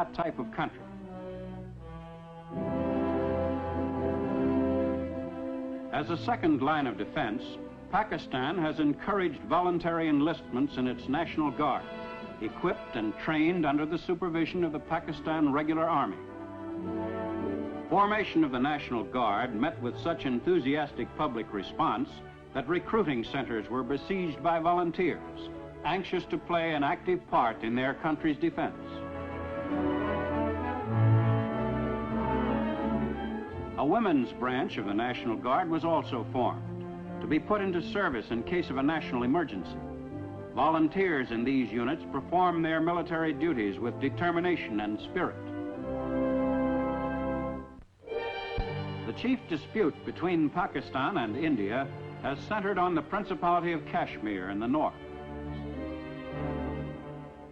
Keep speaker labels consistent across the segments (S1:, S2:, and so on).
S1: that type of country. As a second line of defense, Pakistan has encouraged voluntary enlistments in its National Guard, equipped and trained under the supervision of the Pakistan Regular Army. Formation of the National Guard met with such enthusiastic public response that recruiting centers were besieged by volunteers, anxious to play an active part in their country's defense. A women's branch of the National Guard was also formed to be put into service in case of a national emergency. Volunteers in these units perform their military duties with determination and spirit. The chief dispute between Pakistan and India has centered on the Principality of Kashmir in the north.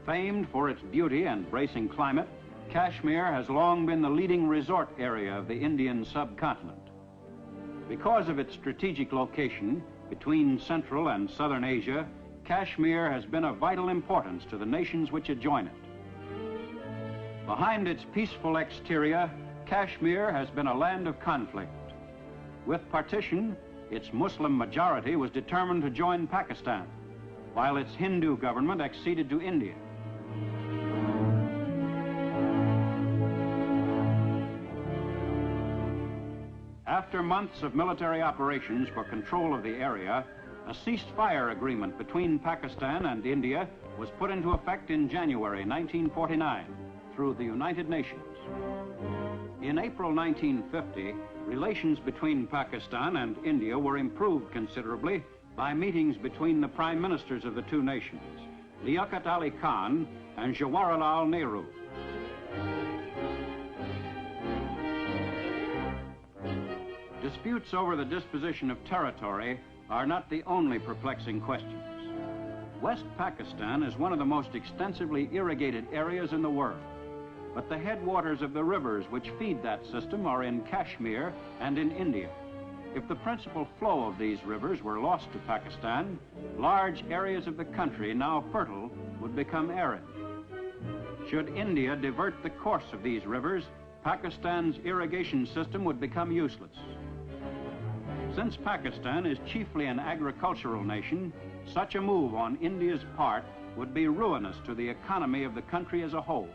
S1: Famed for its beauty and bracing climate, Kashmir has long been the leading resort area of the Indian subcontinent. Because of its strategic location between Central and Southern Asia, Kashmir has been of vital importance to the nations which adjoin it. Behind its peaceful exterior, Kashmir has been a land of conflict. With partition, its Muslim majority was determined to join Pakistan, while its Hindu government acceded to India. After months of military operations for control of the area, a ceasefire agreement between Pakistan and India was put into effect in January 1949 through the United Nations. In April 1950, relations between Pakistan and India were improved considerably by meetings between the prime ministers of the two nations, Liaquat Ali Khan and Jawaharlal Nehru. Disputes over the disposition of territory are not the only perplexing questions. West Pakistan is one of the most extensively irrigated areas in the world, but the headwaters of the rivers which feed that system are in Kashmir and in India. If the principal flow of these rivers were lost to Pakistan, large areas of the country now fertile would become arid. Should India divert the course of these rivers, Pakistan's irrigation system would become useless. Since Pakistan is chiefly an agricultural nation, such a move on India's part would be ruinous to the economy of the country as a whole.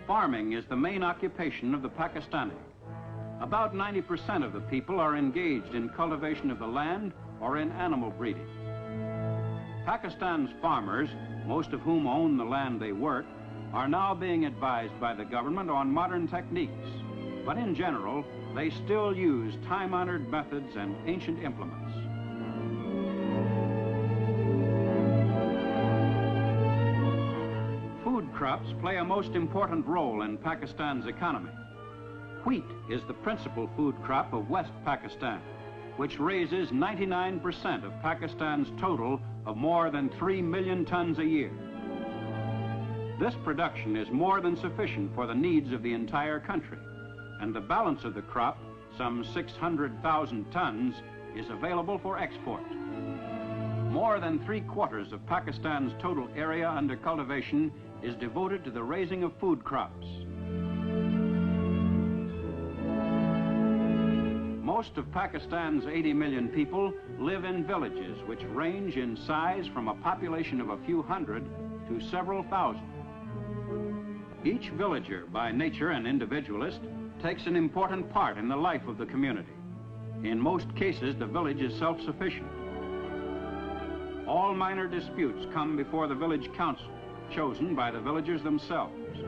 S1: Farming is the main occupation of the Pakistani. About 90% of the people are engaged in cultivation of the land or in animal breeding. Pakistan's farmers, most of whom own the land they work, are now being advised by the government on modern techniques, but in general, they still use time-honored methods and ancient implements. Food crops play a most important role in Pakistan's economy. Wheat is the principal food crop of West Pakistan, which raises 99% of Pakistan's total of more than 3 million tons a year. This production is more than sufficient for the needs of the entire country, and the balance of the crop, some 600,000 tons, is available for export. More than 3/4 of Pakistan's total area under cultivation is devoted to the raising of food crops. Most of Pakistan's 80 million people live in villages which range in size from a population of a few hundred to several thousand. Each villager, by nature an individualist, takes an important part in the life of the community. In most cases, the village is self-sufficient. All minor disputes come before the village council, chosen by the villagers themselves.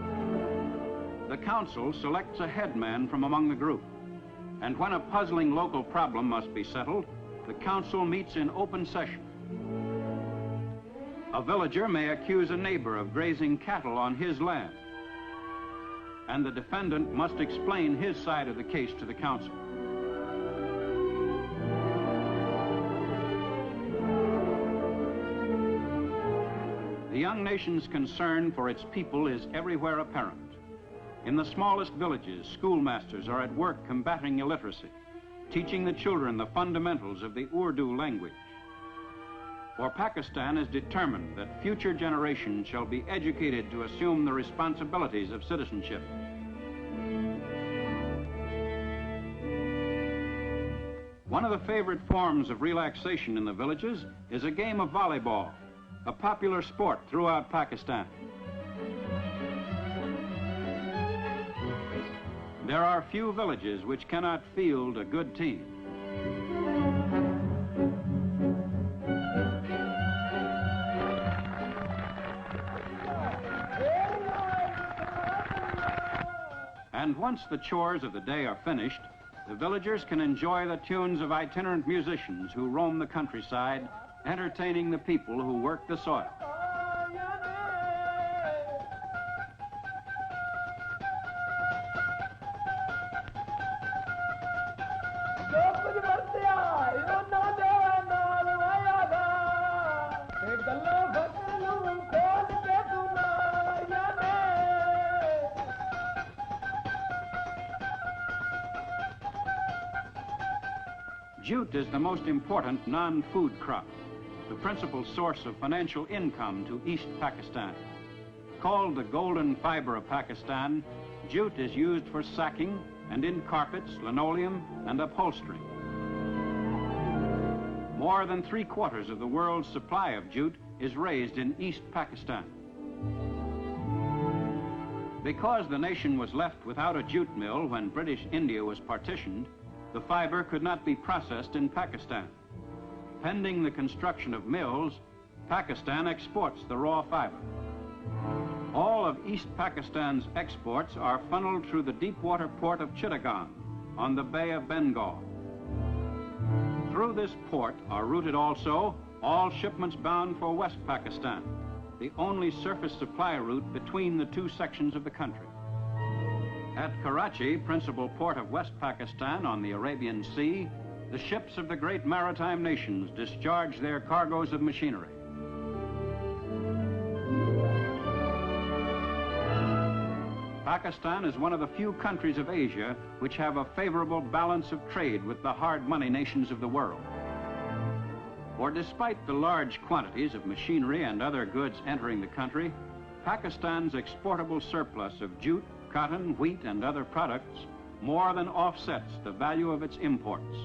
S1: The council selects a headman from among the group, and when a puzzling local problem must be settled, the council meets in open session. A villager may accuse a neighbor of grazing cattle on his land, and the defendant must explain his side of the case to the council. The young nation's concern for its people is everywhere apparent. In the smallest villages, schoolmasters are at work combating illiteracy, teaching the children the fundamentals of the Urdu language. For Pakistan is determined that future generations shall be educated to assume the responsibilities of citizenship. One of the favorite forms of relaxation in the villages is a game of volleyball, a popular sport throughout Pakistan. There are few villages which cannot field a good team. And once the chores of the day are finished, the villagers can enjoy the tunes of itinerant musicians who roam the countryside, entertaining the people who work the soil. Jute is the most important non-food crop, the principal source of financial income to East Pakistan. Called the golden fiber of Pakistan, jute is used for sacking and in carpets, linoleum, and upholstery. More than 3/4 of the world's supply of jute is raised in East Pakistan. Because the nation was left without a jute mill when British India was partitioned, the fiber could not be processed in Pakistan. Pending the construction of mills, Pakistan exports the raw fiber. All of East Pakistan's exports are funneled through the deep-water port of Chittagong on the Bay of Bengal. Through this port are routed also all shipments bound for West Pakistan, the only surface supply route between the two sections of the country. At Karachi, principal port of West Pakistan on the Arabian Sea, the ships of the great maritime nations discharge their cargoes of machinery. Pakistan is one of the few countries of Asia which have a favorable balance of trade with the hard money nations of the world. For despite the large quantities of machinery and other goods entering the country, Pakistan's exportable surplus of jute, cotton, wheat, and other products more than offsets the value of its imports.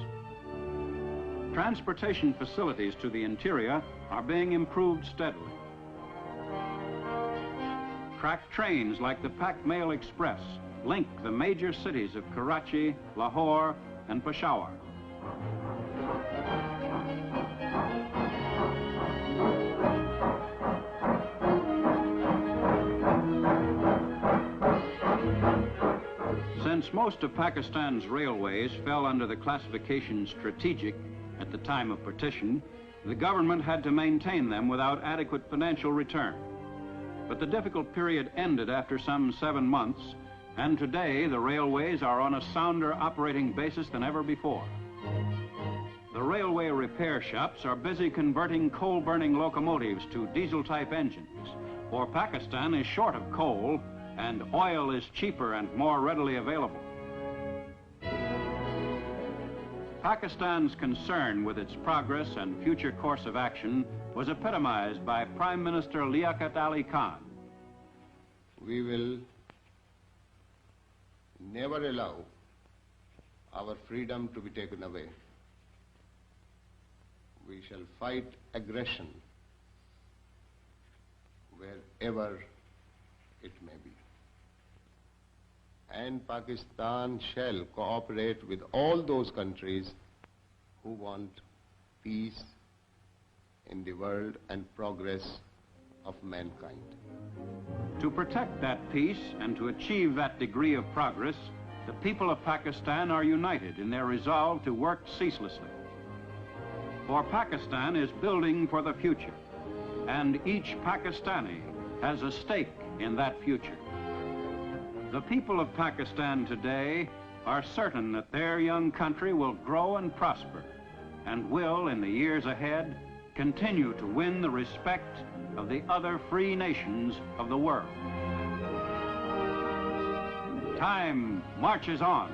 S1: Transportation facilities to the interior are being improved steadily. Track trains like the Pak Mail Express link the major cities of Karachi, Lahore, and Peshawar. Since most of Pakistan's railways fell under the classification strategic at the time of partition, the government had to maintain them without adequate financial return. But the difficult period ended after some 7 months, and today the railways are on a sounder operating basis than ever before. The railway repair shops are busy converting coal-burning locomotives to diesel-type engines, for Pakistan is short of coal and oil is cheaper and more readily available. Pakistan's concern with its progress and future course of action was epitomized by Prime Minister Liaquat Ali Khan.
S2: We will never allow our freedom to be taken away. We shall fight aggression wherever it may be. And Pakistan shall cooperate with all those countries who want peace in the world and progress of mankind.
S1: To protect that peace and to achieve that degree of progress, the people of Pakistan are united in their resolve to work ceaselessly. For Pakistan is building for the future, and each Pakistani has a stake in that future. The people of Pakistan today are certain that their young country will grow and prosper, and will, in the years ahead, continue to win the respect of the other free nations of the world. Time marches on.